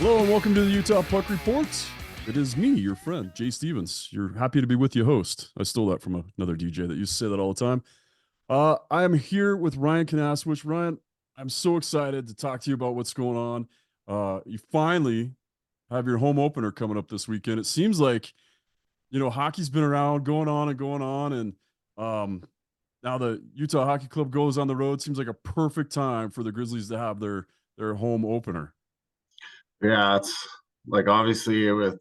Hello and welcome to the Utah Puck Report. It is me, your friend, Jay Stevens. You're happy to be with you, host. I stole that from another DJ that used to say that all the time. I am here with Ryan Kinasewich. Ryan, I'm so excited to talk to you about what's going on. You finally have your home opener coming up this weekend. It seems like, hockey's been around going on. And now the Utah Hockey Club goes on the road. Seems like a perfect time for the Grizzlies to have their home opener. Yeah, it's like obviously it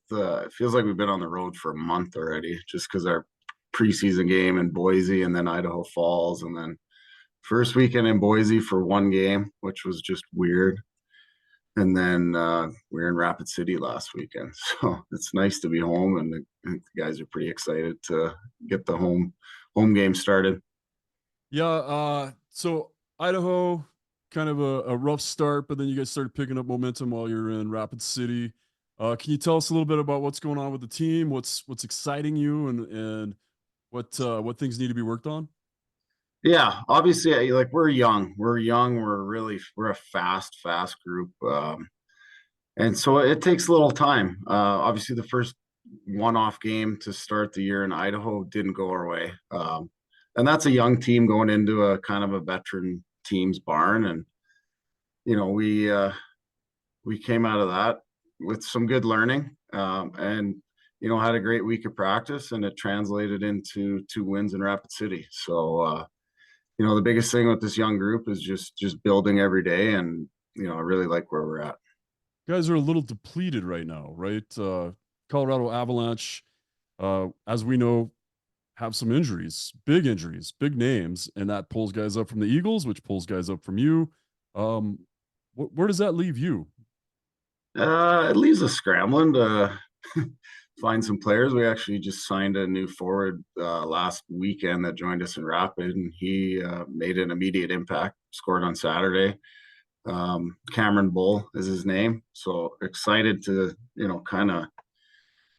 feels like we've been on the road for a month already, just because our preseason game in Boise and then Idaho Falls, and then first weekend in Boise for one game, which was just weird. And then we were in Rapid City last weekend, so it's nice to be home, and I think the guys are pretty excited to get the home game started. Yeah. So Idaho, kind of a rough start, but then you guys started picking up momentum while you're in Rapid City. Can you tell us a little bit about what's going on with the team? What's exciting you, and what things need to be worked on? Yeah, obviously, like we're young. We're a fast group. And so it takes a little time. Obviously, the first one-off game to start the year in Idaho didn't go our way, and that's a young team going into a kind of a veteran team's barn. And you know, we came out of that with some good learning, and had a great week of practice, and it translated into 2 wins in Rapid City. So the biggest thing with this young group is just building every day, and I really like where we're at. You guys are a little depleted right now, right? Colorado Avalanche, as we know, have some injuries, big names, and that pulls guys up from the Eagles, which pulls guys up from you. Um, where does that leave you? It leaves us scrambling to find some players. We actually just signed a new forward last weekend that joined us in Rapid, and he made an immediate impact. Scored on Saturday. Cameron Bull is his name. So excited to kind of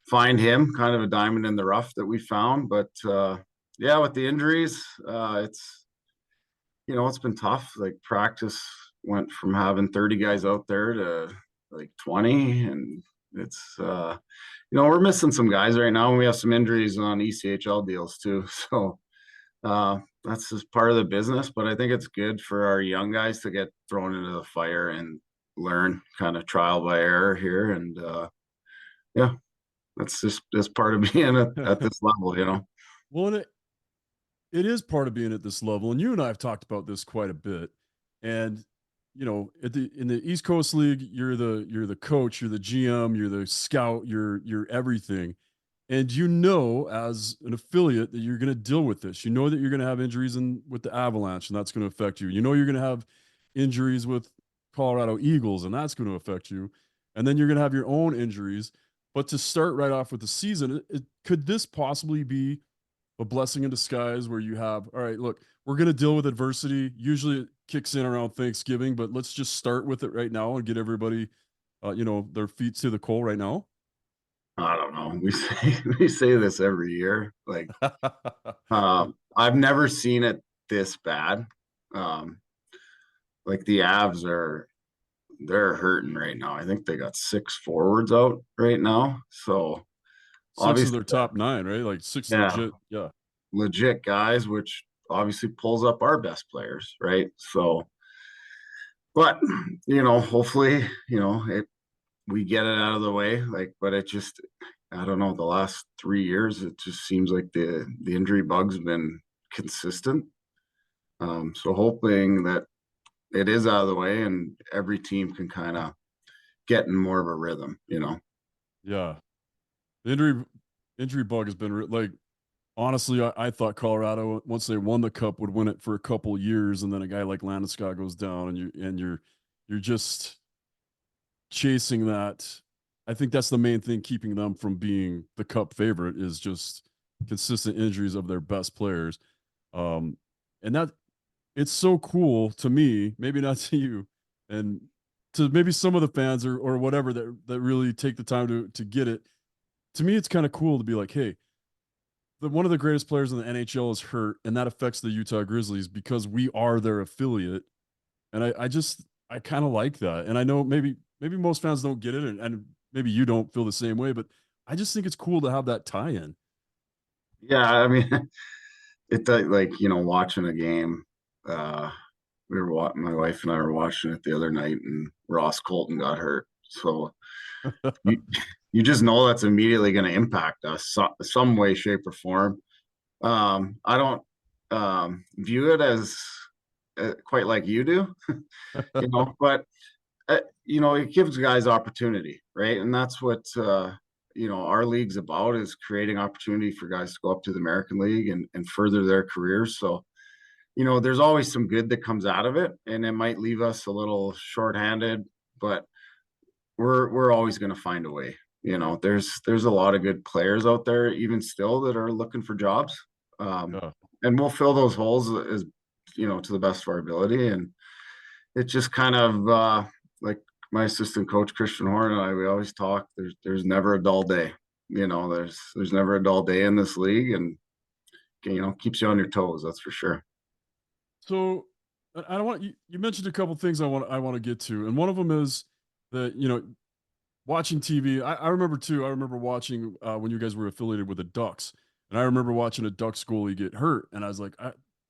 find him, kind of a diamond in the rough that we found. But yeah, with the injuries, it's been tough. Like practice went from having 30 guys out there to like 20, and it's we're missing some guys right now, and we have some injuries on ECHL deals too. So that's just part of the business, but I think it's good for our young guys to get thrown into the fire and learn kind of trial by error here. And yeah, that's part of being at this level. Well, and it is part of being at this level, and you and I have talked about this quite a bit. And in the East Coast League, you're the coach, you're the GM, you're the scout, you're everything. And as an affiliate, that you're going to deal with this. You know that you're going to have injuries with the Avalanche, and that's going to affect you. You know you're going to have injuries with Colorado Eagles, and that's going to affect you. And then you're going to have your own injuries. But to start right off with the season, could this possibly be a blessing in disguise where you have, all right, look, we're going to deal with adversity. Usually it kicks in around Thanksgiving, but let's just start with it right now and get everybody, their feet to the coal right now. I don't know. We say this every year. Like, I've never seen it this bad. Um, like the Avs they're hurting right now. I think they got 6 forwards out right now. So Six of obviously, their top nine, right? Like six yeah, legit. Yeah. legit guys, which obviously pulls up our best players, right? So, but hopefully, we get it out of the way. Like, but it just, I don't know, the last 3 years, it just seems like the injury bug's been consistent. So hoping that it is out of the way and every team can kind of get in more of a rhythm. Yeah. The injury bug has been like, honestly, I thought Colorado, once they won the cup, would win it for a couple years, and then a guy like Landeskog goes down, and you're just chasing that. I think that's the main thing keeping them from being the cup favorite is just consistent injuries of their best players. And that it's so cool to me, maybe not to you, and to maybe some of the fans or whatever that really take the time to get it. To me, it's kind of cool to be like, hey, one of the greatest players in the NHL is hurt, and that affects the Utah Grizzlies because we are their affiliate. And I just I kind of like that. And I know maybe most fans don't get it, and maybe you don't feel the same way, but I just think it's cool to have that tie-in. Yeah, I mean, like, watching a game. Uh, my wife and I were watching it the other night, and Ross Colton got hurt. So you you just know that's immediately going to impact us some way, shape, or form. I don't view it as quite like you do, but it gives guys opportunity, right? And that's what our league's about, is creating opportunity for guys to go up to the American League and further their careers. So, there's always some good that comes out of it, and it might leave us a little shorthanded, but we're always going to find a way. There's a lot of good players out there, even still, that are looking for jobs, Yeah. and we'll fill those holes as to the best of our ability. And it just kind of like my assistant coach Christian Horn and I, we always talk. There's never a dull day. There's never a dull day in this league, and keeps you on your toes. That's for sure. So I don't want you mentioned a couple things I want to get to, and one of them is that watching TV. I remember too. I remember watching when you guys were affiliated with the Ducks, and I remember watching a Ducks goalie get hurt, and I was like,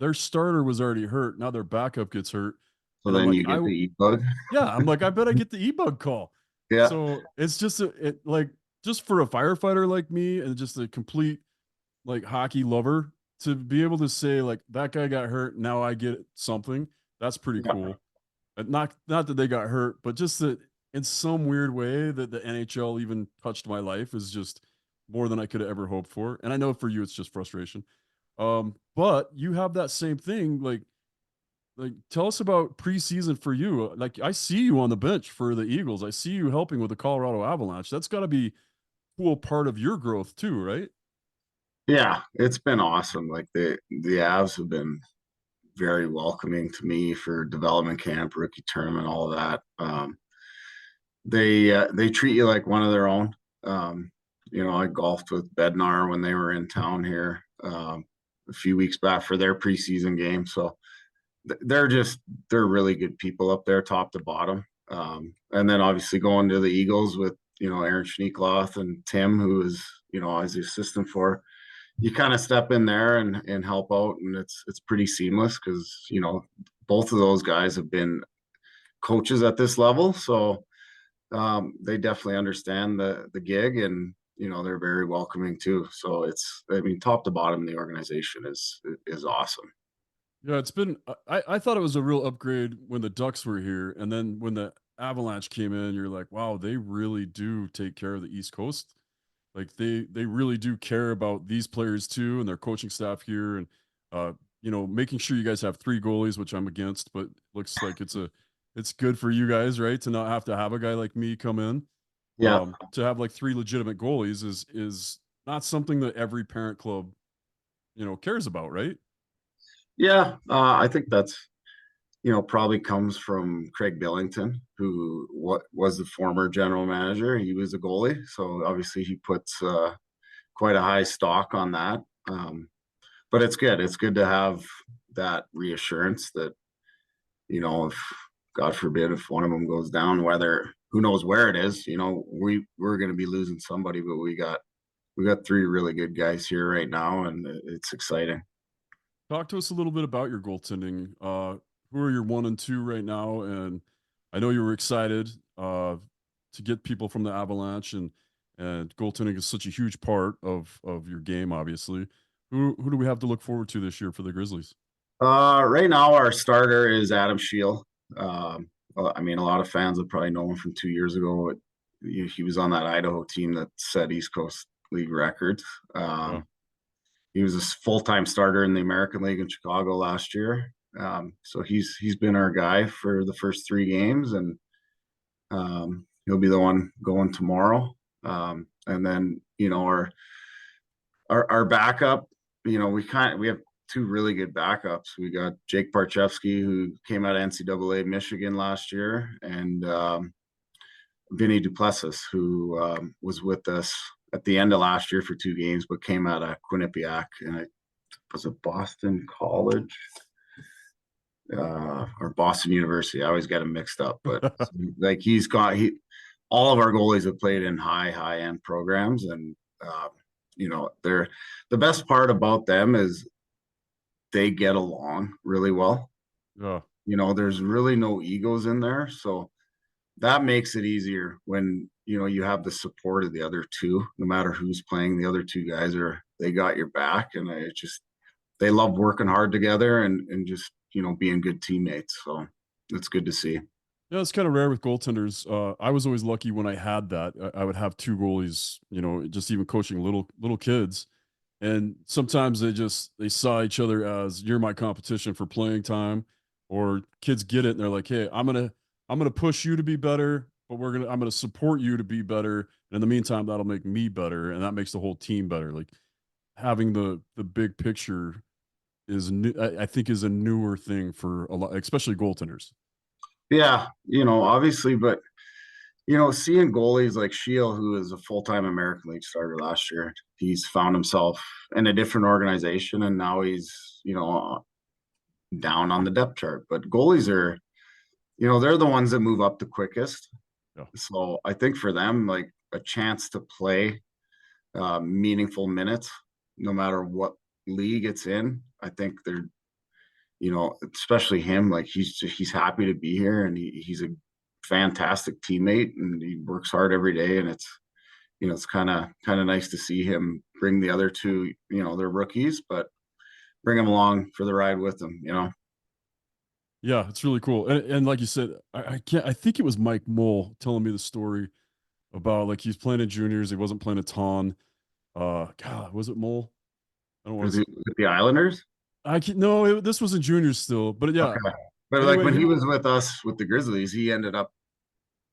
their starter was already hurt. Now their backup gets hurt, So and I'm then like, you get the e-bug. yeah, I'm like, I bet I get the e-bug call. Yeah. So it's just like just for a firefighter like me, and just a complete like hockey lover, to be able to say like that guy got hurt, now I get something. That's pretty Yeah. cool. Not that they got hurt, but just that in some weird way that the NHL even touched my life is just more than I could have ever hoped for. And I know for you it's just frustration. But you have that same thing. Like tell us about preseason for you. Like I see you on the bench for the Eagles. I see you helping with the Colorado Avalanche. That's got to be a cool part of your growth too, right? Yeah, it's been awesome. Like the Avs have been very welcoming to me for development camp, rookie tournament, all of that. They treat you like one of their own. I golfed with Bednar when they were in town here a few weeks back for their preseason game. So they're really good people up there, top to bottom. And then obviously going to the Eagles with Aaron Schneekloth and Tim, who is I was the assistant for. You kind of step in there and help out, and it's pretty seamless because both of those guys have been coaches at this level, so they definitely understand the gig, and they're very welcoming too. So I mean, top to bottom, the organization is awesome. Yeah, it's been. I thought it was a real upgrade when the Ducks were here, and then when the Avalanche came in, you're like, wow, they really do take care of the East Coast. Like they really do care about these players too, and their coaching staff here, and uh, making sure you guys have three goalies, which I'm against, but looks like it's good for you guys, right? To not have a guy like me come in. Yeah, To have like three legitimate goalies is not something that every parent club cares about, right? yeah. I think that's probably comes from Craig Billington, who was the former general manager. He was a goalie, so obviously he puts quite a high stock on that. But it's good. It's good to have that reassurance that if God forbid if one of them goes down, whether who knows where it is, we're going to be losing somebody, but we got three really good guys here right now, and it's exciting. Talk to us a little bit about your goaltending. Who are your one and two right now? And I know you were excited to get people from the Avalanche, and goaltending is such a huge part of your game. Obviously, who do we have to look forward to this year for the Grizzlies? Right now, our starter is Adam Scheel. Well, I mean, a lot of fans will probably know him from 2 years ago. He was on that Idaho team that set East Coast League records. Yeah. He was a full-time starter in the American League in Chicago last year. So he's been our guy for the first three games, and he'll be the one going tomorrow. And then our backup, we have two really good backups. We got Jake Barchevsky, who came out of NCAA Michigan last year, and Vinny Duplessis, who was with us at the end of last year for 2 games, but came out of Quinnipiac, and it was a Boston College. or Boston University. I always get them mixed up, but like all of our goalies have played in high end programs, and they're the best part about them is they get along really well. Yeah. There's really no egos in there, so that makes it easier when you have the support of the other two. No matter who's playing, the other two guys they got your back, and they love working hard together and just being good teammates. So it's good to see. Yeah, it's kind of rare with goaltenders. I was always lucky when I had that. I would have two goalies, just even coaching little kids. And sometimes they saw each other as you're my competition for playing time, or kids get it and they're like, hey, I'm gonna push you to be better, but I'm gonna support you to be better. And in the meantime, that'll make me better, and that makes the whole team better. Like having the big picture is new, I think is a newer thing for a lot, especially goaltenders. Yeah, obviously, but seeing goalies like Shield, who is a full-time American League starter last year, he's found himself in a different organization, and now he's down on the depth chart. But goalies are, they're the ones that move up the quickest. Yeah. So I think for them, like a chance to play meaningful minutes, no matter what league it's in, I think they're, especially him, like he's happy to be here, and he's a fantastic teammate, and he works hard every day, and it's kind of nice to see him bring the other two, they're rookies, but bring them along for the ride with them. Yeah, it's really cool. And like you said, I can't. I think it was Mike Mole telling me the story about like he's playing in juniors. He wasn't playing a ton. God, was it Mole? I don't want Was to. it with the Islanders? I can no. This was in juniors still, but yeah. Okay. But like Anyway, when he was with us with the Grizzlies, he ended up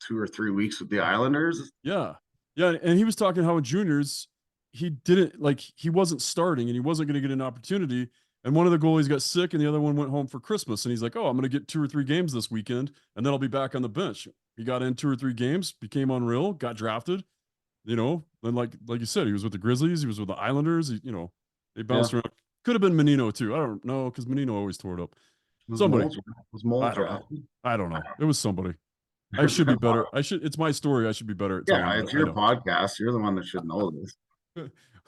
2 or 3 weeks with the Islanders. yeah, yeah, and he was talking how in juniors he didn't like he wasn't starting and he wasn't going to get an opportunity. And one of the goalies got sick, and the other one went home for Christmas. And he's like, "Oh, I'm going to get 2 or 3 games this weekend, and then I'll be back on the bench." He got in 2 or 3 games, became unreal, got drafted. Then like you said, he was with the Grizzlies, he was with the Islanders. They Yeah, bounced around. Could have been Menino too. I don't know because Menino always tore it up. was Somebody, Mold was Mold I don't know. drafted. I don't know. It was somebody. I should be better. I should. It's my story. I should be better at telling, Yeah, but it's I your podcast. You're the one that should know this.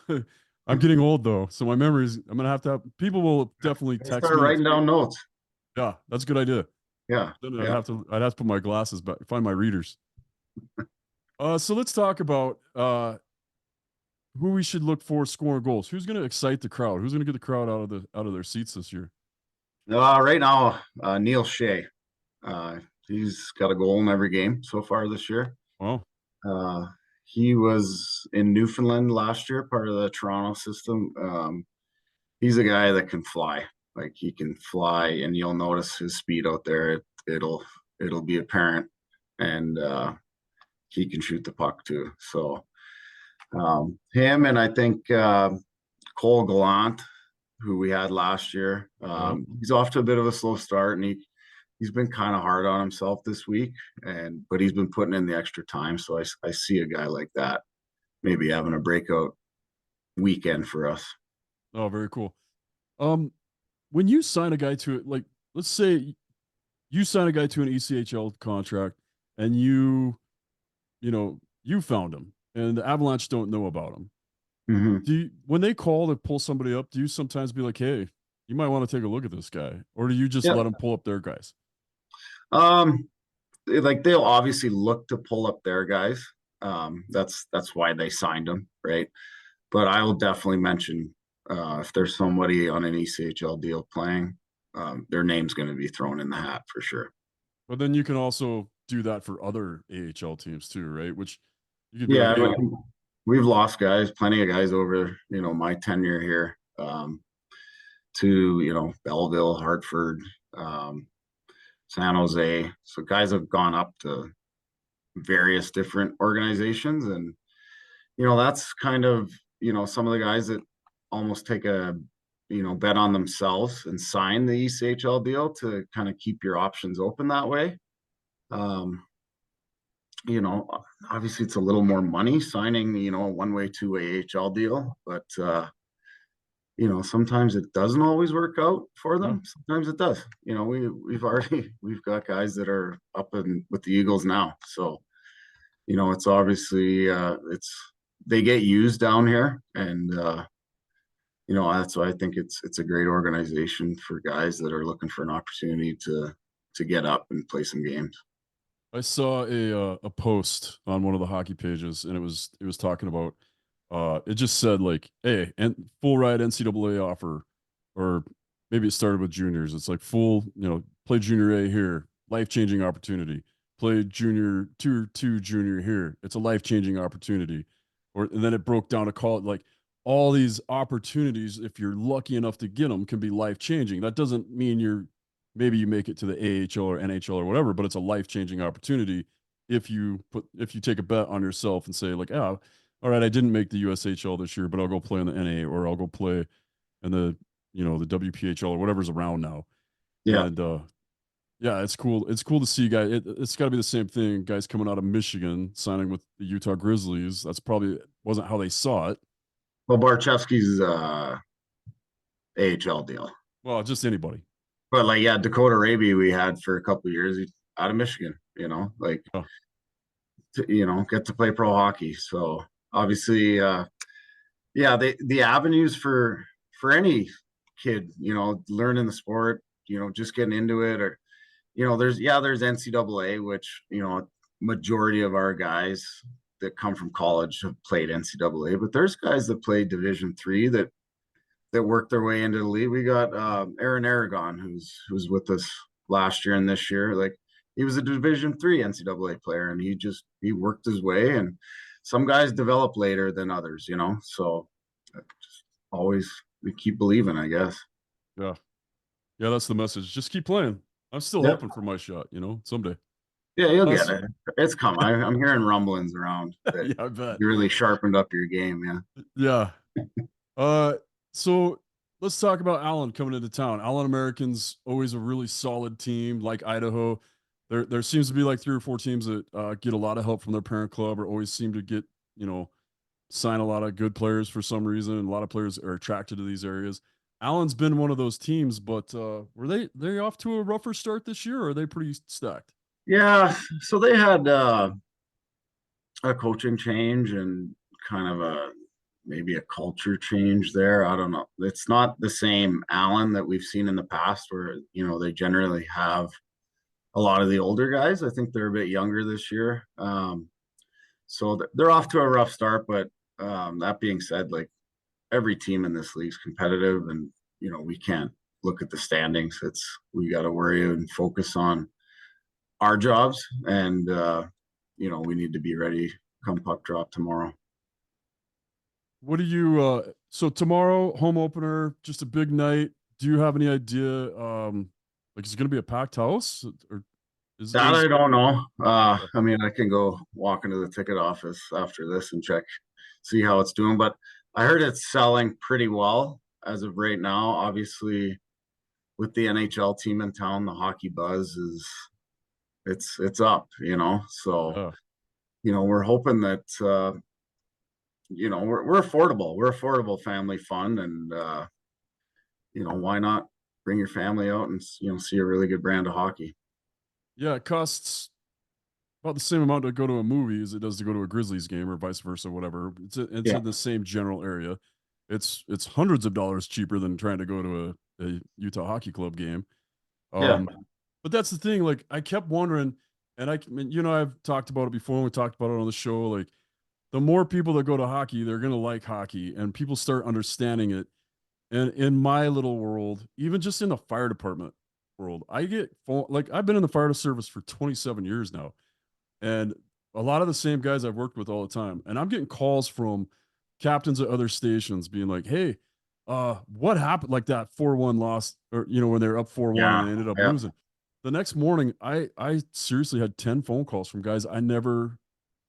don't. I'm getting old though, so my memories. I'm gonna have to have. People will definitely text Start me. writing down notes. Yeah, that's a good idea. Yeah, Then I'd yeah. have to. I'd have to put my glasses back. Find my readers. So let's talk about who we should look for scoring goals. Who's going to excite the crowd? Who's going to get the crowd out of their seats this year? Right now, Neil Shea. He's got a goal in every game so far this year. Well, Uh, he was in Newfoundland last year, part of the Toronto system. He's a guy that can fly. Like he can fly, and you'll notice his speed out there. It'll be apparent, and he can shoot the puck too. So him and I think Cole Gallant, who we had last year, yep. he's off to a bit of a slow start, and he's been kind of hard on himself this week, but he's been putting in the extra time. So I see a guy like that maybe having a breakout weekend for us. Oh, very cool. Um, when you sign a guy to it, like let's say you sign a guy to an ECHL contract, and you found him, and the Avalanche don't know about him. Mm-hmm. When they call to pull somebody up, do you sometimes be like, "Hey, you might want to take a look at this guy," or do you just Yeah. let them pull up their guys? Like they'll obviously look to pull up their guys. That's why they signed them, right? But I will definitely mention if there's somebody on an ECHL deal playing, their name's going to be thrown in the hat for sure. But then you can also do that for other AHL teams too, right? Which you could be like, Yeah, "Hey, we've lost guys, plenty of guys over my tenure here, to Belleville, Hartford, San Jose. So guys have gone up to various different organizations, and that's kind of some of the guys that almost take a bet on themselves and sign the ECHL deal to kind of keep your options open that way. Um, you know, Obviously it's a little more money signing, a one-way, two-way AHL deal, but sometimes it doesn't always work out for Yeah. them. Sometimes it does. We've got guys that are up in with the Eagles now. So, it's obviously it's they get used down here, and that's why I think it's a great organization for guys that are looking for an opportunity to get up and play some games. I saw a post on one of the hockey pages, and it was talking about it just said like, hey, and full ride NCAA offer, or maybe it started with juniors. It's like full, play junior A here, life changing opportunity. Play junior two junior here. It's a life changing opportunity. And then it broke down to call it like all these opportunities, if you're lucky enough to get them, can be life changing. That doesn't mean maybe you make it to the AHL or NHL or whatever, but it's a life changing opportunity if you take a bet on yourself and say like, oh, all right, I didn't make the USHL this year, but I'll go play in the NA, or I'll go play in the WPHL or whatever's around now. Yeah. And yeah, it's cool. It's cool to see guys. It's got to be the same thing. Guys coming out of Michigan signing with the Utah Grizzlies. That's probably wasn't how they saw it. Well, Barchevsky's AHL deal. Well, just anybody. But like, yeah, Dakota Raby we had for a couple of years out of Michigan, like, Oh, get to play pro hockey. So obviously, yeah, the avenues for any kid, learning the sport, just getting into it, or there's NCAA, which majority of our guys that come from college have played NCAA, but there's guys that play Division 3 that worked their way into the league. We got Aaron Aragon, who's with us last year and this year. Like, he was a Division 3 NCAA player, and he worked his way. And some guys develop later than others, So just always we keep believing, I guess. yeah, yeah. That's the message. Just keep playing. I'm still Yep. hoping for my shot. Someday. Yeah, you'll get Us. it. It's coming. I'm hearing rumblings around that Yeah, I bet. you really sharpened up your game. Yeah. Yeah. Uh, so let's talk about Allen coming into town. Allen Americans always a really solid team, like Idaho. There seems to be like 3 or 4 teams that get a lot of help from their parent club, or always seem to get sign a lot of good players for some reason. And a lot of players are attracted to these areas. Allen's been one of those teams, but were they off to a rougher start this year, or are they pretty stacked? Yeah. So they had a coaching change and kind of maybe a culture change there. I don't know. It's not the same Allen that we've seen in the past, where they generally have a lot of the older guys. I think they're a bit younger this year. So they're off to a rough start, but that being said, like, every team in this league is competitive, and we can't look at the standings. We got to worry and focus on our jobs, and we need to be ready come puck drop tomorrow. What do you so tomorrow, home opener, just a big night. Do you have any idea like is it gonna be a packed house, or That is I don't know. I mean, I can go walk into the ticket office after this and see how it's doing. But I heard it's selling pretty well as of right now. Obviously, with the NHL team in town, the hockey buzz it's up. So yeah. we're hoping that we're affordable. We're affordable family fun, and why not bring your family out and see a really good brand of hockey. Yeah, it costs about the same amount to go to a movie as it does to go to a Grizzlies game, or vice versa, whatever. It's Yeah, in the same general area. It's hundreds of dollars cheaper than trying to go to a Utah Hockey Club game. yeah, But that's the thing. Like, I kept wondering, and I've talked about it before, and we talked about it on the show. Like, the more people that go to hockey, they're gonna like hockey, and people start understanding it. And in my little world, even just in the fire department world, I get phone like I've been in the fire service for 27 years now, and a lot of the same guys I've worked with all the time. And I'm getting calls from captains at other stations being like, "Hey, what happened?" Like that 4-1 loss, or when they're up 4-1 and yeah, they ended up yeah, losing. The next morning, I seriously had 10 phone calls from guys I never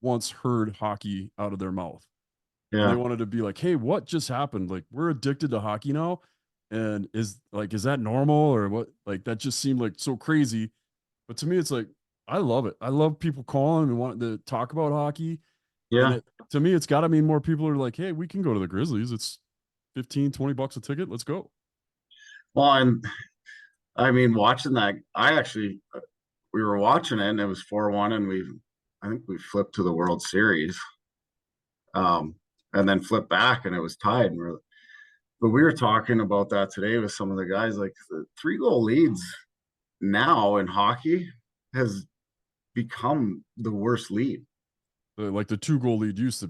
once heard hockey out of their mouth, and they yeah, wanted to be like, "Hey, what just happened? Like, we're addicted to hockey now, and is that normal, or what?" Like, that just seemed like so crazy. But to me, it's like, I love it. I love people calling and wanting to talk about hockey, and yeah. to me, it's got to mean more people are like, "Hey, we can go to the Grizzlies." $15-20 a ticket. Let's go. Well, and I mean, watching that, we were watching it and it was 4-1 and I think we flipped to the World Series. And then flipped back and it was tied. But we were talking about that today with some of the guys, like the 3-goal leads now in hockey has become the worst lead. Like the 2-goal lead used to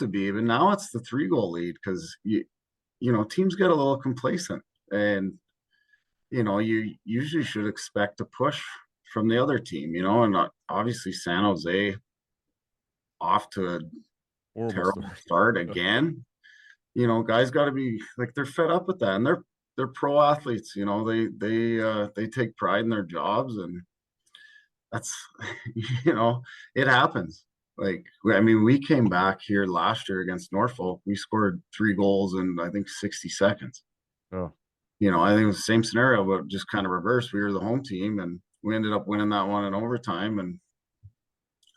be, But now it's the 3-goal lead because teams get a little complacent, and you usually should expect a push from the other team, and obviously San Jose off to a horrible terrible start again. Guys got to be like, they're fed up with that, and they're pro athletes. They take pride in their jobs, and that's it happens. Like, I mean, we came back here last year against Norfolk. We scored 3 goals in, I think, 60 seconds. Oh. I think it was the same scenario, but just kind of reversed. We were the home team, and we ended up winning that one in overtime. And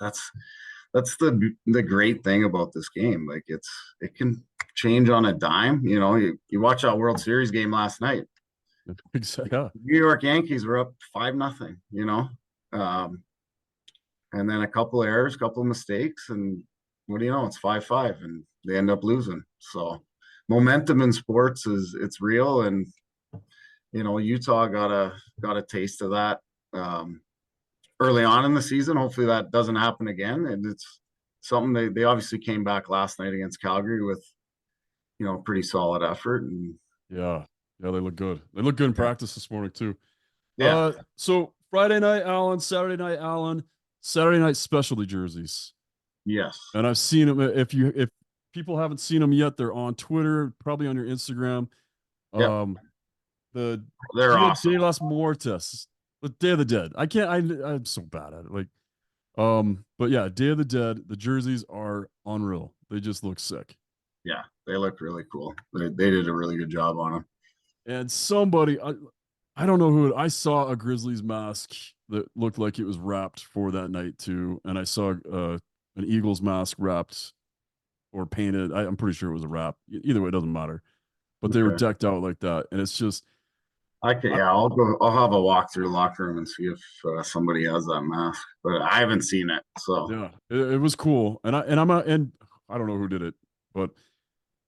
that's the great thing about this game. Like, it can change on a dime. You watch that World Series game last night. Exactly. Yeah. New York Yankees were up 5-0. And then a couple errors, couple mistakes, and what do you know? It's 5-5, and they end up losing. So momentum in sports it's real, and Utah got a taste of that early on in the season. Hopefully that doesn't happen again, and it's something they obviously came back last night against Calgary with pretty solid effort. And yeah, they look good. They look good in practice this morning too. Yeah. So Friday night Allen, Saturday night Allen, Saturday night specialty jerseys. Yes. And I've seen them. If people haven't seen them yet, they're on Twitter, probably on your Instagram. Yep. The They're Dia awesome. de los Muertos, the Day of the Dead. I'm so bad at it. Like, but yeah, Day of the Dead. The jerseys are unreal. They just look sick. Yeah, they look really cool. They did a really good job on them. And I don't know who I saw a Grizzlies mask that looked like it was wrapped for that night too, and I saw an Eagles mask wrapped or painted. I'm pretty sure it was a wrap. Either way, it doesn't matter. But they were decked out like that, and it's just. I'll go. I'll have a walk through the locker room and see if somebody has that mask, but I haven't seen it. So yeah, it was cool, and I don't know who did it, but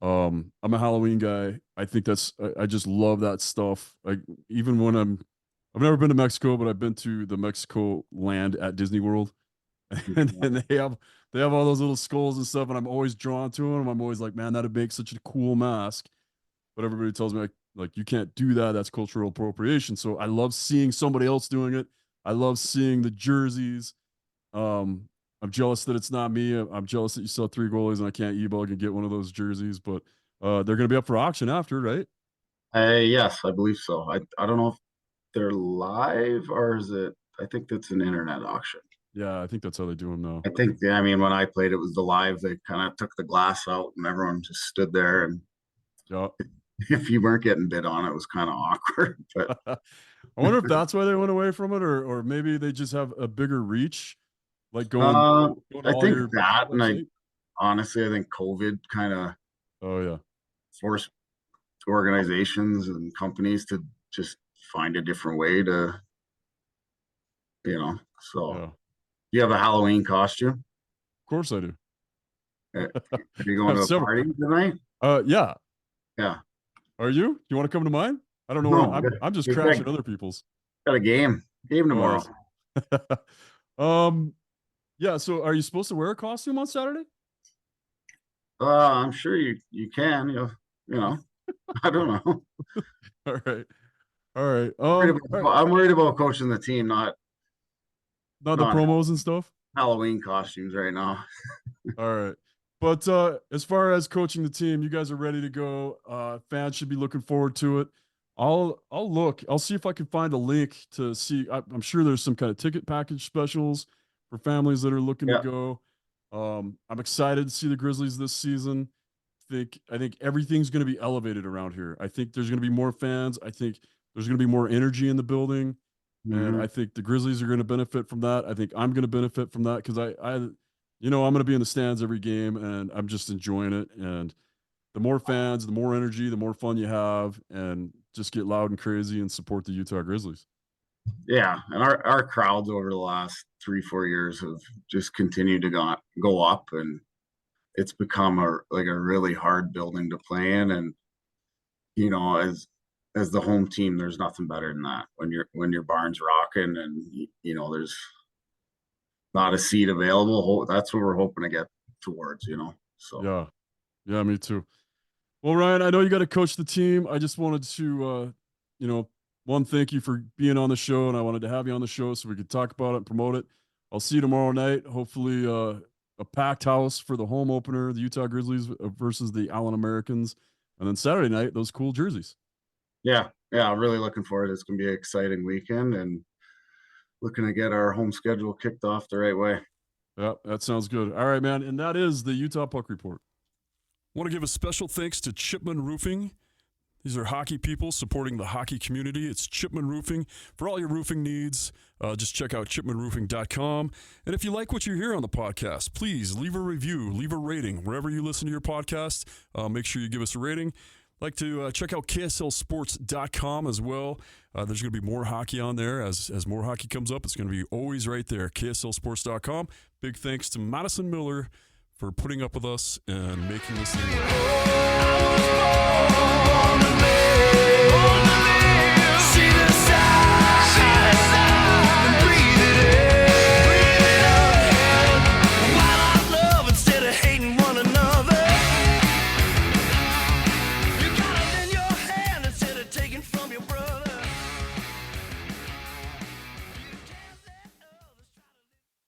I'm a Halloween guy. I think I just love that stuff. Like, even when I've never been to Mexico, but I've been to the Mexico land at Disney World, and they have all those little skulls and stuff, and I'm always drawn to them. I'm always like, man, that'd make such a cool mask. But everybody tells me like you can't do that. That's cultural appropriation. So I love seeing somebody else doing it. I love seeing the jerseys. I'm jealous that it's not me. I'm jealous that you saw 3 goalies and I can't e-bug and get one of those jerseys. But they're going to be up for auction after, right? yes, I believe so. I don't know if they're live or is it. I think that's an internet auction. Yeah, I think that's how they do them now. I think. I mean, when I played, it was the live. They kind of took the glass out and everyone just stood there, and yeah. if you weren't getting bid on, it was kind of awkward. But I wonder if that's why they went away from it, or maybe they just have a bigger reach, like going to I all think your that, and website. honestly, I think COVID kind of Oh yeah, forced organizations and companies to just find a different way to, so yeah. you have a Halloween costume? Of course I do. Are you I going have to a several. party tonight? Yeah. Yeah. Are you? You want to come to mine? I don't know where No, I'm just we crashing other people's. got a game Oh, I tomorrow. see. Yeah. So, are you supposed to wear a costume on Saturday? I'm sure you can, I don't know. All right. All right. I'm worried about coaching the team, Not the not promos and stuff. Halloween costumes right now. All right. But as far as coaching the team, you guys are ready to go. Fans should be looking forward to it. I'll look. I'll see if I can find a link to see. I'm sure there's some kind of ticket package specials for families that are looking to Yeah. go. I'm excited to see the Grizzlies this season. I think everything's going to be elevated around here. I think there's going to be more fans. I think there's going to be more energy in the building, and I think the Grizzlies are going to benefit from that. I think I'm going to benefit from that because I'm going to be in the stands every game, and I'm just enjoying it. And the more fans, the more energy, the more fun you have, and just get loud and crazy and support the Utah Grizzlies. Yeah, and our crowds over the last 3-4 years have just continued to go up, and it's become a really hard building to play in. And as the home team, there's nothing better than that when your barn's rocking and there's not a seat available. That's what we're hoping to get towards. So Yeah, me too. Well, Ryan, I know you got to coach the team. I just wanted to, one, thank you for being on the show, and I wanted to have you on the show so we could talk about it and promote it. I'll see you tomorrow night. Hopefully, a packed house for the home opener, the Utah Grizzlies versus the Allen Americans, and then Saturday night, those cool jerseys. yeah, I'm really looking forward. It's going to be an exciting weekend, and looking to get our home schedule kicked off the right way. Yeah, that sounds good. All right, man, and that is the Utah Puck Report. Want to give a special thanks to Chipman Roofing. These are hockey people supporting the hockey community. It's Chipman Roofing. For all your roofing needs, just check out chipmanroofing.com. And if you like what you hear on the podcast, please leave a review, leave a rating. Wherever you listen to your podcast, make sure you give us a rating. Like to check out kslsports.com as well. There's going to be more hockey on there. As more hockey comes up, it's going to be always right there, kslsports.com. Big thanks to Madison Miller for putting up with us and making this thing work.